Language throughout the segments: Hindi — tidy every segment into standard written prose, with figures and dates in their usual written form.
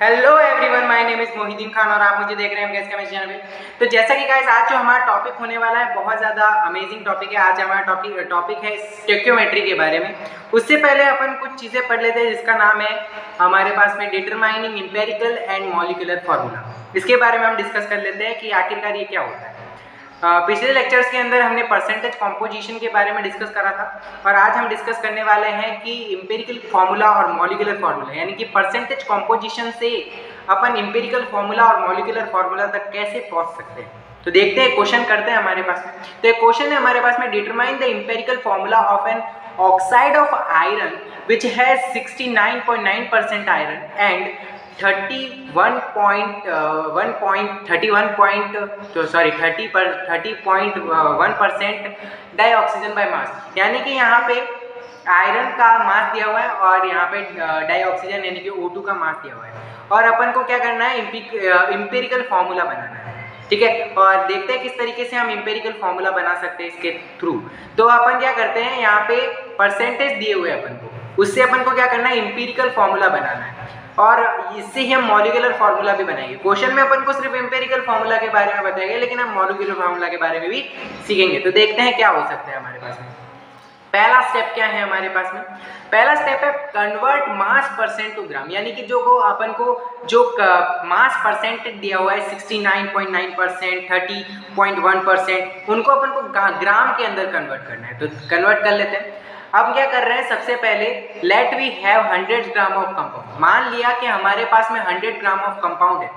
Hello everyone, my name is Mohideen Khan और आप मुझे देख रहे हैं गैस केमिस्ट्री चैनल पे। तो जैसा कि गाइस आज जो हमारा टॉपिक होने वाला है बहुत ज़्यादा अमेजिंग टॉपिक है। आज हमारा टॉपिक है स्टोइकियोमेट्री के बारे में। उससे पहले अपन कुछ चीज़ें पढ़ लेते हैं जिसका नाम है हमारे पास में determining empirical and molecular formula. इसके बारे में हम डिस्कस कर लेते हैं कि आखिरकार ये क्या होता है। पिछले लेक्चर्स के अंदर हमने परसेंटेज कॉम्पोजिशन के बारे में डिस्कस करा था और आज हम डिस्कस करने वाले हैं कि एम्पिरिकल फार्मूला और मॉलिक्यूलर फार्मूला, यानी कि परसेंटेज कॉम्पोजिशन से अपन एम्पिरिकल फार्मूला और मॉलिक्यूलर फार्मूला तक कैसे पहुंच सकते हैं। तो देखते हैं, क्वेश्चन करते हैं हमारे पास में। तो एक क्वेश्चन है हमारे पास में, determine the empirical formula of an oxide of iron which has 69.9% iron and 30.1% dioxygen by mass. यानी कि यहाँ पे आयरन का मास दिया हुआ है और यहाँ पे डाइऑक्सीजन यानी कि O2 का मास दिया हुआ है और अपन को क्या करना है, एम्पिरिकल फार्मूला बनाना है। ठीक है, और देखते हैं किस तरीके से हम एम्पिरिकल फार्मूला बना सकते हैं इसके थ्रू। तो अपन क्या करते हैं, यहाँ पे परसेंटेज दिए हुए अपन को, उससे अपन को क्या करना है, एम्पिरिकल फार्मूला बनाना है और इससे ही हम मॉलिक्यूलर फार्मूला भी बनाएंगे। क्वेश्चन में अपन को सिर्फ एम्पिरिकल फार्मूला के बारे में बताएंगे, लेकिन हम मॉलिक्यूलर फार्मूला के बारे में भी सीखेंगे। तो देखते हैं क्या हो सकता है हमारे पास में। पहला स्टेप क्या है हमारे पास में, पहला स्टेप है कन्वर्ट मास परसेंट टू ग्राम। यानी कि जो को अपन को जो मास परसेंटेज दिया हुआ है 69.9%, 30.1%, उनको अपन को ग्राम के अंदर कन्वर्ट करना है। तो कन्वर्ट कर लेते हैं। अब क्या कर रहे हैं, सबसे पहले let we have 100 gram of compound. मान लिया कि हमारे पास में 100 ग्राम ऑफ कंपाउंड है,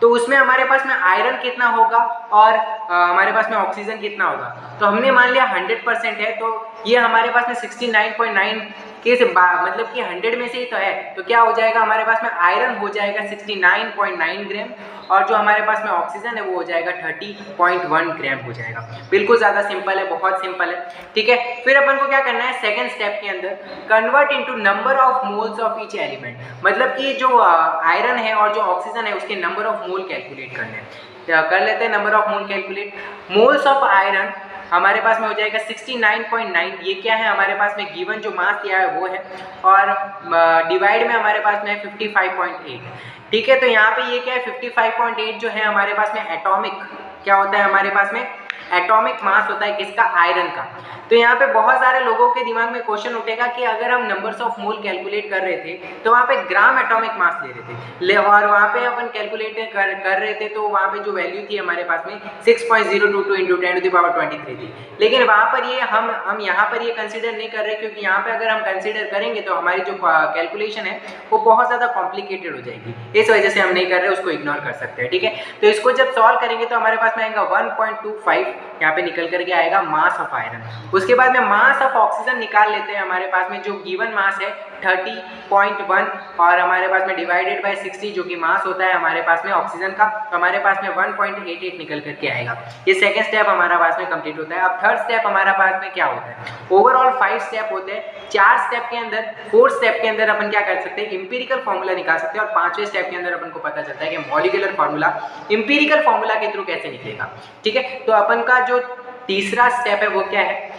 तो उसमें हमारे पास में आयरन कितना होगा और हमारे पास में ऑक्सीजन कितना होगा। तो हमने मान लिया 100% है, तो ये हमारे पास में 69.9 के से मतलब कि 100 में से ही तो है, तो क्या हो जाएगा, हमारे पास में आयरन हो जाएगा 69.9 ग्राम और जो हमारे पास में ऑक्सीजन है वो हो जाएगा 30.1 ग्राम हो जाएगा। बिल्कुल ज़्यादा सिंपल है, बहुत सिंपल है। ठीक है, फिर अपन को क्या करना है, सेकेंड स्टेप के अंदर convert into number of moles of each element. मतलब कि जो आयरन है और जो ऑक्सीजन है उसके नंबर ऑफ मोल कैलकुलेट करने हैं। कर लेते हैं number of mole calculate. Moles of iron हमारे पास में हो जाएगा 69.9। ये क्या है, हमारे पास में गिवन जो मास दिया है वो है और डिवाइड में हमारे पास में है 55.8। ठीक है, तो यहाँ पे ये क्या है, 55.8 जो है हमारे पास में एटॉमिक क्या होता है, हमारे पास में एटॉमिक मास होता है किसका, आयरन का। तो यहाँ पे बहुत सारे लोगों के दिमाग में क्वेश्चन उठेगा कि अगर हम नंबर्स ऑफ मोल कैलकुलेट कर रहे थे तो वहाँ पे ग्राम एटॉमिक मास ले रहे थे और वहाँ पे अपन कैलकुलेट कर रहे थे, तो वहाँ पे जो वैल्यू थी हमारे पास में 6.022 × 10⁻23 थी। लेकिन वहाँ पर ये हम यहाँ पर ये कंसिडर नहीं कर रहे, क्योंकि यहाँ पे अगर हम कंसिडर करेंगे तो हमारी जो कैलकुलेशन है वो बहुत ज़्यादा कॉम्प्लिकेटेड हो जाएगी। इस वजह से हम नहीं कर रहे, उसको इग्नोर कर सकते हैं। ठीक है, तो इसको जब सॉल्व करेंगे तो हमारे पास में आएगा 1.25 यहाँ पे निकल करके आएगा मास ऑफ आयरन। उसके बाद में मास ऑफ ऑक्सीजन निकाल लेते हैं। हमारे पास में जो गिवन मास है 30.1 और हमारे पास में डिवाइडेड बाय 60 जो कि मास होता है हमारे पास में ऑक्सीजन का, तो हमारे पास में 1.88 निकल करके आएगा। ये सेकंड स्टेप हमारा पास में कंप्लीट होता है। अब थर्ड स्टेप हमारा पास में क्या होता है, ओवरऑल 5 स्टेप होते हैं। 4 स्टेप के अंदर, 4 स्टेप के अंदर अपन क्या कर सकते हैं, एम्पिरिकल फार्मूला निकाल सकते हैं और 5वें स्टेप के अंदर अपन को पता चलता है कि मॉलिक्यूलर फार्मूला एम्पिरिकल फार्मूला के थ्रू कैसे निकलेगा। ठीक है, तो अपन का जो तीसरा स्टेप है वो क्या है,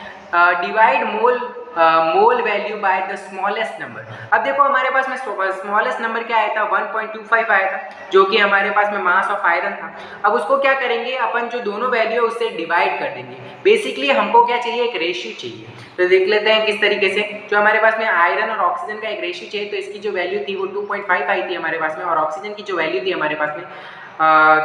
divide mole value by the smallest number. अब देखो हमारे पास में स्मॉलेस्ट नंबर क्या आया था, 1.25 आया था, जो कि हमारे पास में मास ऑफ आयरन था। अब उसको क्या करेंगे, अपन जो दोनों वैल्यू है उससे डिवाइड कर देंगे। बेसिकली हमको क्या चाहिए, एक रेशियो चाहिए। तो देख लेते हैं किस तरीके से। जो हमारे पास में आयरन और ऑक्सीजन का एक रेशियो चाहिए, तो इसकी जो वैल्यू थी वो 2.5 आई थी हमारे पास में और ऑक्सीजन की जो वैल्यू थी हमारे पास में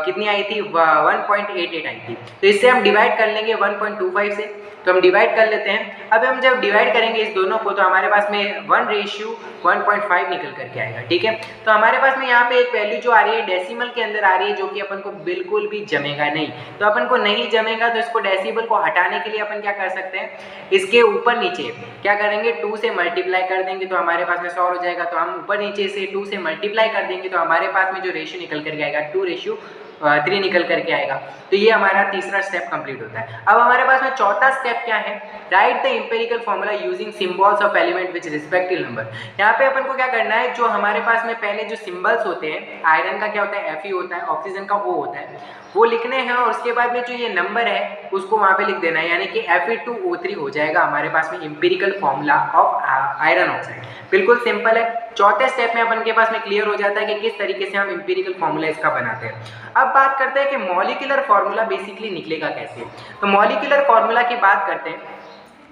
कितनी आई थी, 1.88 आई थी। तो इससे हम डिवाइड कर लेंगे 1.25 से, तो हम डिवाइड कर लेते हैं। अब हम जब डिवाइड करेंगे इस दोनों को तो हमारे पास में 1:1.5 निकल करके आएगा। ठीक है, तो हमारे पास में यहाँ पे एक वैल्यू जो आ रही है डेसिमल के अंदर आ रही है, जो कि अपन को बिल्कुल भी जमेगा नहीं। तो अपन को नहीं जमेगा, तो इसको डेसिमल को हटाने के लिए अपन क्या कर सकते हैं, इसके ऊपर नीचे क्या करेंगे, 2 से मल्टीप्लाई कर देंगे तो हमारे पास में 100 हो जाएगा। तो हम ऊपर नीचे से 2 से मल्टीप्लाई कर देंगे तो हमारे पास में जो रेशियो निकल करके आएगा 2:3 निकल करके आएगा। तो ये हमारा तीसरा स्टेप कंप्लीट होता है। अब हमारे पास में चौथा स्टेप क्या है, right the empirical formula using symbols of element which respective number. यहाँ पे अपन को क्या करना है, जो हमारे पास में पहले जो सिंबल्स होते हैं, आयरन का क्या होता है, Fe होता है, ऑक्सीजन का O होता है, वो लिखने हैं और उसके बाद में जो ये नंबर है उसको वहाँ पे लिख देना है, यानी कि Fe2O3 हो जाएगा हमारे पास में empirical formula of iron oxide. बिल्कुल सिंपल है। चौथे स्टेप में अपन के पास में क्लियर हो जाता है कि किस तरीके से हम एम्पिरिकल फार्मूला इसका बनाते हैं। अब बात करते हैं कि मॉलिक्यूलर फार्मूला बेसिकली निकलेगा कैसे। तो मॉलिक्यूलर फार्मूला की बात करते हैं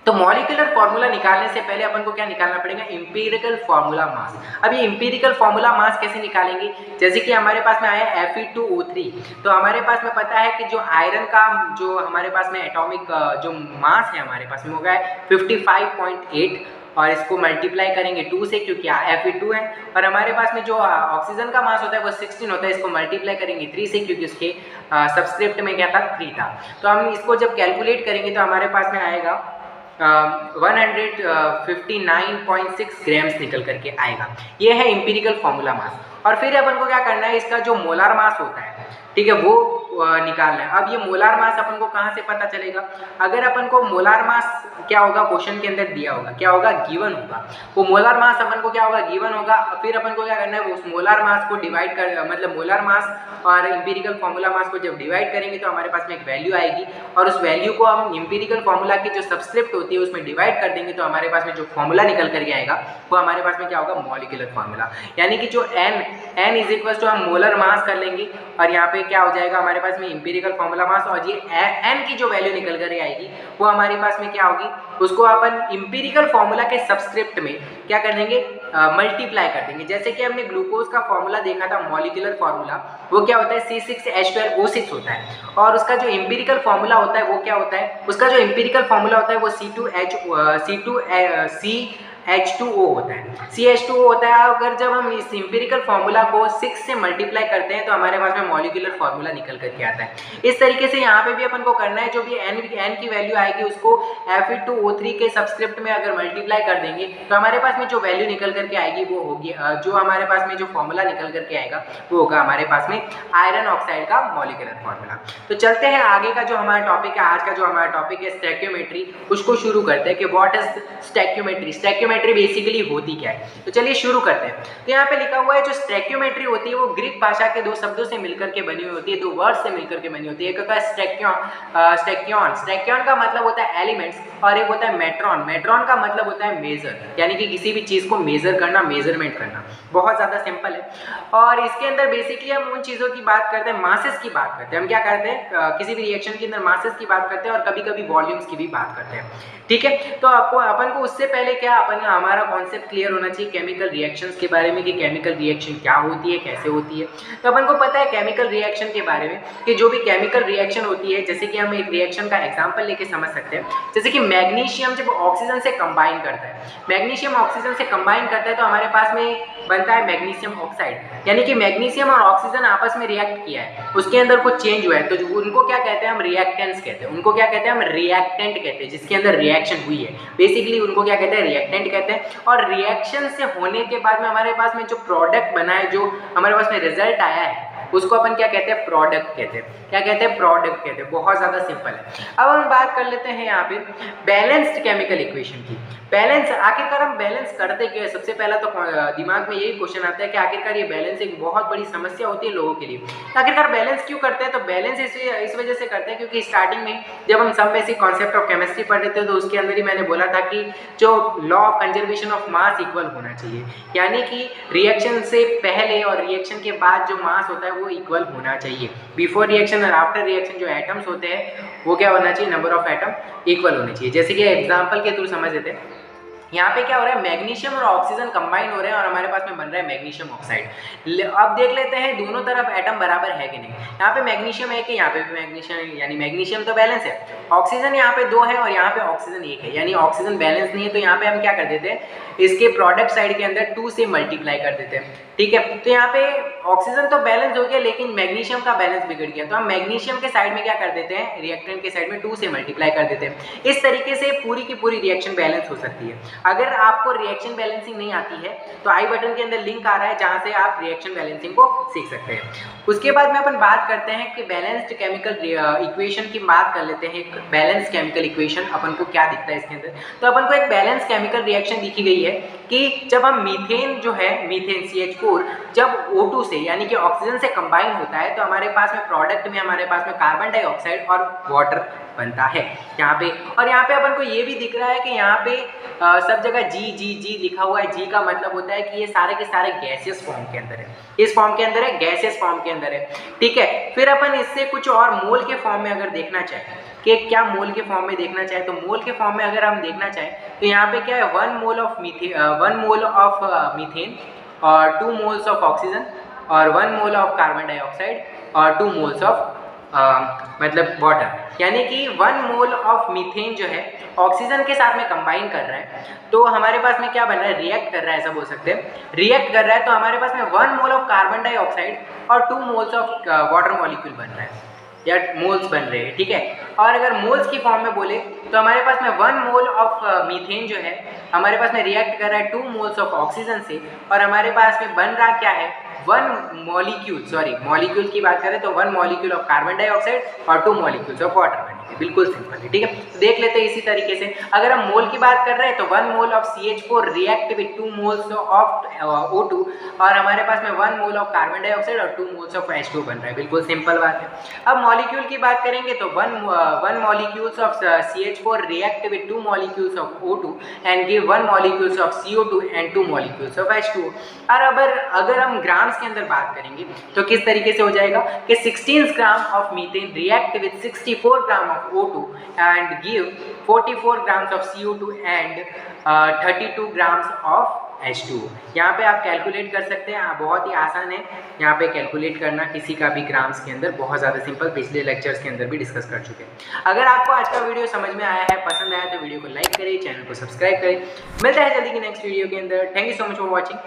तो मॉलिक्यूलर फार्मूला निकालने से पहले अपन को क्या निकालना पड़ेगा, एम्पिरिकल फार्मूला मास। अब ये एम्पिरिकल फार्मूला मास कैसे निकालेंगे, जैसे कि हमारे पास में आया Fe2O3, तो हमारे पास में पता है कि जो आयरन का जो हमारे पास में एटॉमिक जो मास है हमारे पास में होगा 55.8 और इसको मल्टीप्लाई करेंगे 2 से क्योंकि Fe2 है, और हमारे पास में जो ऑक्सीजन का मास होता है वो 16 होता है, इसको मल्टीप्लाई करेंगे 3 से क्योंकि उसके सबस्क्रिप्ट में क्या था 3 था। तो हम इसको जब कैलकुलेट करेंगे तो हमारे पास में आएगा 159.6 ग्राम्स निकल करके आएगा। ये है एम्पिरिकल फार्मूला मास। और फिर अपन को क्या करना है, इसका जो मोलार मास होता है, ठीक है, वो निकालना है। अब ये मोलार मास अपन को कहाँ से पता चलेगा, अगर अपन को मोलार मास क्या होगा क्वेश्चन के अंदर दिया होगा, क्या होगा, गिवन होगा। वो मोलार मास अपन को क्या होगा, गिवन होगा। फिर अपन को क्या करना है, उस मोलार मास को डिवाइड कर, मतलब मोलार मास और एम्पिरिकल फार्मूला मास को जब डिवाइड करेंगे तो हमारे पास में एक वैल्यू आएगी, और उस वैल्यू को हम एम्पिरिकल फार्मूला की जो सबस्क्रिप्ट होती है उसमें डिवाइड कर देंगे तो हमारे पास में जो फार्मूला निकल करके आएगा वो हमारे पास में क्या होगा, मॉलिक्यूलर फार्मूला। यानी कि जो n इज इक्वल टू हम मोलर मास कर लेंगे और यहाँ पे क्या हो जाएगा हमारे पास में एम्पिरिकल फार्मूला मास, और ये n की जो वैल्यू निकल कर आएगी वो हमारे पास में क्या होगी, उसको अपन एम्पिरिकल फार्मूला के सबस्क्रिप्ट में क्या कर देंगे, मल्टीप्लाई कर देंगे। जैसे कि हमने ग्लूकोज का फार्मूला देखा था मॉलिक्यूलर फार्मूला, वो क्या होता है C6H12O6 होता है, और उसका जो एम्पिरिकल फार्मूला होता है वो क्या होता है, उसका जो एम्पिरिकल फार्मूला होता है वो CH2O होता है, CH2O होता है। अगर जब हम इस एम्पिरिकल फार्मूला को 6 से मल्टीप्लाई करते हैं तो हमारे पास में मॉलिक्यूलर फार्मूला निकल करके आता है। इस तरीके से यहाँ पे भी अपन को करना है, जो भी n की वैल्यू आएगी उसको Fe2O3 के सबस्क्रिप्ट में अगर मल्टीप्लाई कर देंगे तो हमारे पास में जो वैल्यू निकल करके आएगी वो होगी, जो हमारे पास में जो फार्मूला निकल करके आएगा वो होगा हमारे पास में आयरन ऑक्साइड का मॉलिक्यूलर फार्मूला। तो चलते हैं आगे का जो हमारा टॉपिक है, आज का जो हमारा टॉपिक है स्टैक्योमेट्री, उसको शुरू करते हैं कि व्हाट इज स्टैक्योमेट्री, स्टैक्योमेट्री बेसिकली होती क्या है। तो चलिए शुरू करते हैं। तो यहाँ पे लिखा हुआ है जो स्टैक्योमेट्री होती है वो ग्रीक भाषा के दो शब्दों से मिलकर के बनी हुई होती है, दो वर्ड से मिलकर के बनी होती है। एक होता है स्टैक्योन, स्टैक्योन का मतलब होता है एलिमेंट्स, और एक होता है मेट्रॉन, मेट्रॉन का मतलब होता है मेजर, यानी कि किसी भी चीज को मेजर करना, मेजरमेंट करना। बहुत ज्यादा सिंपल है। और इसके अंदर बेसिकली हम उन चीजों की बात करते हैं, मासेस की बात करते हैं। हम क्या करते हैं, किसी भी रिएक्शन के अंदर मासेस की बात करते हैं और कभी कभी वॉल्यूम्स की भी बात करते हैं, ठीक है। तो अपन को उससे पहले क्या हमारा कॉन्सेप्ट क्लियर होना चाहिए केमिकल रिएक्शंस के बारे में, कि केमिकल रिएक्शन क्या होती है, कैसे होती है। तो अपन को पता है केमिकल रिएक्शन के बारे में कि जो भी केमिकल रिएक्शन होती है, जैसे कि हम एक रिएक्शन का एग्जांपल लेके समझ सकते हैं। जैसे कि मैग्नीशियम जब ऑक्सीजन से कंबाइन करता है, मैग्नीशियम ऑक्सीजन से कंबाइन करता है तो हमारे पास में बनता है मैग्नीशियम ऑक्साइड, यानी कि मैग्नीशियम और ऑक्सीजन आपस में रिएक्ट किया है, उसके अंदर कुछ चेंज हुआ है, तो उनको क्या कहते हैं, हम रिएक्टेंट्स कहते हैं। उनको क्या कहते हैं, हम रिएक्टेंट कहते हैं, जिसके अंदर रिएक्शन हुई है, बेसिकली उनको क्या कहते हैं, रिएक्टेंट कहते हैं। और रिएक्शन से होने के बाद में हमारे पास में जो प्रोडक्ट बना है, जो हमारे पास में रिजल्ट आया है, उसको अपन क्या कहते हैं, प्रोडक्ट कहते हैं। क्या कहते हैं, प्रोडक्ट कहते हैं। बहुत ज़्यादा सिंपल है। अब हम बात कर लेते हैं यहाँ पे बैलेंस्ड केमिकल इक्वेशन की। बैलेंस, आखिरकार हम बैलेंस करते क्या है, सबसे पहला तो दिमाग में यही क्वेश्चन आता है कि आखिरकार ये बैलेंस एक बहुत बड़ी समस्या होती है लोगों के लिए। आखिरकार बैलेंस क्यों करते हैं, तो बैलेंस इस वजह से करते हैं क्योंकि स्टार्टिंग में जब हम some basic concept of chemistry पढ़ रहे थे तो उसके अंदर ही मैंने बोला था कि जो law of conservation of mass equal होना चाहिए, यानी कि रिएक्शन से पहले और रिएक्शन के बाद जो मास होता है वो इक्वल होना चाहिए। बिफोर रिएक्शन और आफ्टर रिएक्शन जो एटम्स होते हैं वो क्या होना चाहिए, नंबर ऑफ एटम इक्वल होने चाहिए। जैसे कि एग्जांपल के थ्रू समझ लेते हैं। यहाँ पे क्या हो रहा है, मैग्नीशियम और ऑक्सीजन कंबाइन हो रहे हैं और हमारे पास में बन रहा है मैग्नीशियम ऑक्साइड। अब देख लेते हैं दोनों तरफ एटम बराबर है कि नहीं। यहाँ पे मैग्नीशियम है कि यहाँ पे भी मैग्नीशियम, यानी मैग्नीशियम तो बैलेंस है। ऑक्सीजन यहाँ पे 2 है और यहाँ पे ऑक्सीजन 1 है, यानी ऑक्सीजन बैलेंस नहीं है। तो यहाँ पे हम क्या कर देते हैं, इसके प्रोडक्ट साइड के अंदर 2 से मल्टीप्लाई कर देते हैं, ठीक है। तो यहाँ पे ऑक्सीजन तो बैलेंस हो गया लेकिन मैग्नीशियम का बैलेंस बिगड़ गया, तो हम मैग्नीशियम के साइड में क्या कर देते हैं, रिएक्टेंट के साइड में 2 से मल्टीप्लाई कर देते हैं। इस तरीके से पूरी की पूरी रिएक्शन बैलेंस हो सकती है। अगर आपको रिएक्शन बैलेंसिंग नहीं आती है तो आई बटन के अंदर लिंक आ रहा है जहां से आप रिएक्शन बैलेंसिंग को सीख सकते हैं। उसके बाद में अपन बात करते हैं कि बैलेंस्ड केमिकल इक्वेशन की बात कर लेते हैं। एक बैलेंस केमिकल इक्वेशन अपन को क्या दिखता है इसके अंदर, तो अपन को एक बैलेंस केमिकल रिएक्शन दिखी गई है कि जब हम मीथेन जो है, मीथेन CH4 CH4 जब O2 से यानी कि ऑक्सीजन से कंबाइन होता है तो हमारे पास में प्रोडक्ट में हमारे पास में कार्बन डाइऑक्साइड और वाटर बनता है यहाँ पे। और यहाँ पे अपन को ये भी दिख रहा है कि यहाँ पे सब जगह जी लिखा हुआ है। जी का मतलब होता है कि ये सारे के सारे गैसियस फॉर्म के अंदर है, इस फॉर्म के अंदर है, गैसियस फॉर्म के अंदर है, ठीक है। फिर अपन इससे कुछ और मोल के फॉर्म में अगर देखना चाहें कि क्या मोल के फॉर्म में देखना चाहे तो मोल के फॉर्म में अगर हम देखना चाहें तो यहाँ पे क्या है 1 मोल ऑफ मीथेन और 2 मोल्स ऑफ ऑक्सीजन और 1 मोल ऑफ कार्बन डाइऑक्साइड और 2 मोल्स ऑफ मतलब वाटर। यानी कि 1 मोल ऑफ मीथेन जो है ऑक्सीजन के साथ में कंबाइन कर रहा है तो हमारे पास में क्या बन रहा है, रिएक्ट कर रहा है, ऐसा बोल सकते हैं, रिएक्ट कर रहा है। तो हमारे पास में 1 मोल ऑफ कार्बन डाइऑक्साइड और 2 मोल्स ऑफ वाटर मॉलिक्यूल बन रहा है या मोल्स बन रहे हैं, ठीक है। और अगर मोल्स की फॉर्म में बोले तो हमारे पास में 1 मोल ऑफ मीथेन जो है हमारे पास में रिएक्ट कर रहा है 2 मोल्स ऑफ ऑक्सीजन से और हमारे पास में बन रहा क्या है 1 मॉलिक्यूल की बात करें तो 1 मॉलिक्यूल ऑफ कार्बन डाइऑक्साइड और 2 मॉलिक्यूल्स ऑफ वाटर बनेंगे। बिल्कुल सिंपल है, ठीक है। तो देख लेते हैं इसी तरीके से अगर हम मोल की बात कर रहे हैं तो 1 mole of CH4 react with 2 moles of O2 और हमारे पास में 1 मोल ऑफ कार्बन डाइऑक्साइड और 2 मोल्स ऑफ H2 बन रहा है। बिल्कुल सिंपल बात है। अब मॉलिक्यूल की बात करेंगे तो 1 molecules of CH4 react with 2 molecules of O2 and give 1 molecules of CO2 and 2 molecules of H2। और अगर हम ग्राम्स के अंदर बात करेंगे तो किस तरीके से हो जाएगा कि 16 gram of methane react with 64 gram of O2 and give 44 grams of CO2 and 32 grams of H2। यहाँ पे आप कैलकुलेट कर सकते हैं, बहुत ही आसान है यहाँ पे कैलकुलेट करना किसी का भी ग्राम्स के अंदर, बहुत ज़्यादा सिंपल, पिछले लेक्चर्स के अंदर भी डिस्कस कर चुके हैं। अगर आपको आज का वीडियो समझ में आया है, पसंद आया तो वीडियो को लाइक करें, चैनल को सब्सक्राइब करें। मिलता है जल्दी की नेक्स्ट वीडियो के अंदर। Thank you so much for watching.